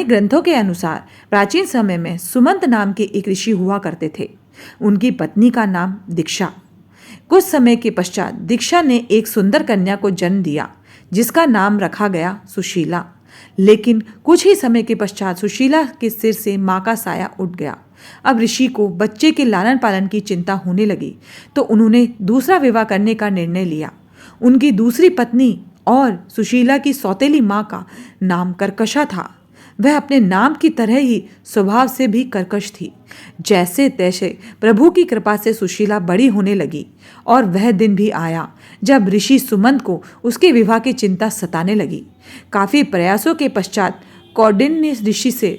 पौराणिक ग्रंथों के अनुसार प्राचीन समय में सुमंत नाम के एक ऋषि हुआ करते थे। उनकी पत्नी का नाम दीक्षा। कुछ समय के पश्चात दीक्षा ने एक सुंदर कन्या को जन्म दिया जिसका नाम रखा गया सुशीला। लेकिन कुछ ही समय के पश्चात सुशीला के सिर से मां का साया उठ गया। अब ऋषि को बच्चे के लालन पालन की चिंता होने लगी तो उन्होंने दूसरा विवाह करने का निर्णय लिया। उनकी दूसरी पत्नी और सुशीला की सौतेली मां का नाम कर्कशा था। वह अपने नाम की तरह ही स्वभाव से भी कर्कश थी। जैसे तैसे प्रभु की कृपा से सुशीला बड़ी होने लगी और वह दिन भी आया जब ऋषि सुमंत को उसके विवाह की चिंता सताने लगी। काफी प्रयासों के पश्चात कौंडिन्य ऋषि से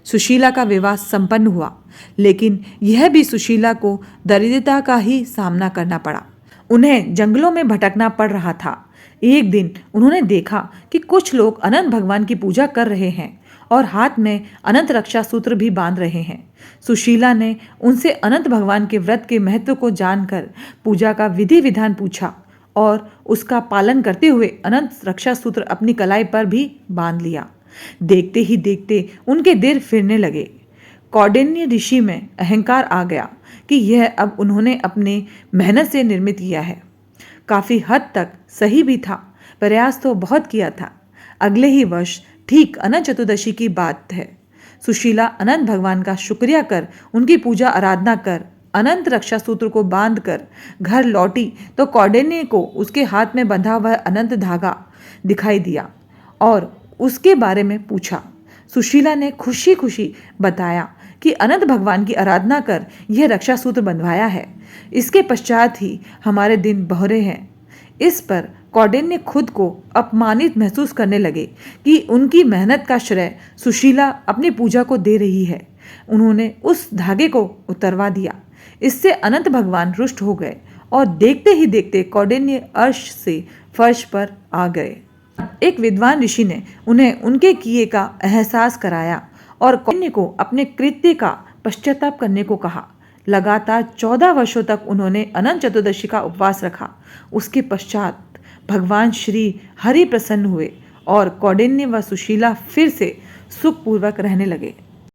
सुशीला का विवाह संपन्न हुआ, लेकिन यह भी सुशीला को दरिद्रता का ही सामना करना पड़ा। उन्हें जंगलों में भटकना पड़ रहा था। एक दिन उन्होंने देखा कि कुछ लोग अनंत भगवान की पूजा कर रहे हैं और हाथ में अनंत रक्षा सूत्र भी बांध रहे हैं। सुशीला ने उनसे अनंत भगवान के व्रत के महत्व को जानकर पूजा का विधि विधान पूछा और उसका पालन करते हुए अनंत रक्षा सूत्र अपनी कलाई पर भी बांध लिया। देखते ही देखते उनके दिल फिरने लगे। कौंडिन्य ऋषि में अहंकार आ गया कि यह अब उन्होंने अपने मेहनत से निर्मित किया है। काफी हद तक सही भी था, प्रयास तो बहुत किया था। अगले ही वर्ष ठीक अनंत चतुर्दशी की बात है। सुशीला अनंत भगवान का शुक्रिया कर उनकी पूजा आराधना कर अनंत रक्षा सूत्र को बांध कर घर लौटी तो कौंडिन्य को उसके हाथ में बंधा हुआ अनंत धागा दिखाई दिया और उसके बारे में पूछा। सुशीला ने खुशी खुशी बताया कि अनंत भगवान की आराधना कर यह रक्षा सूत्र बंधवाया है। इसके पश्चात ही हमारे दिन बहरे हैं। इस पर कौंडिन्य खुद को अपमानित महसूस करने लगे कि उनकी मेहनत का श्रेय सुशीला अपनी पूजा को दे रही है। उन्होंने उस धागे को उतरवा दिया। इससे अनंत भगवान रुष्ट हो गए और देखते ही देखते कौंडिन्य अर्श से फर्श पर आ गए। एक विद्वान ऋषि ने उन्हें उनके किए का एहसास कराया और कौंडिन्य को अपने कृत्य का पश्चाताप करने को कहा। लगातार 14 वर्षों तक उन्होंने अनंत चतुर्दशी का उपवास रखा। उसके पश्चात भगवान श्री हरि प्रसन्न हुए और कौंडिन्य व सुशीला फिर से सुखपूर्वक रहने लगे।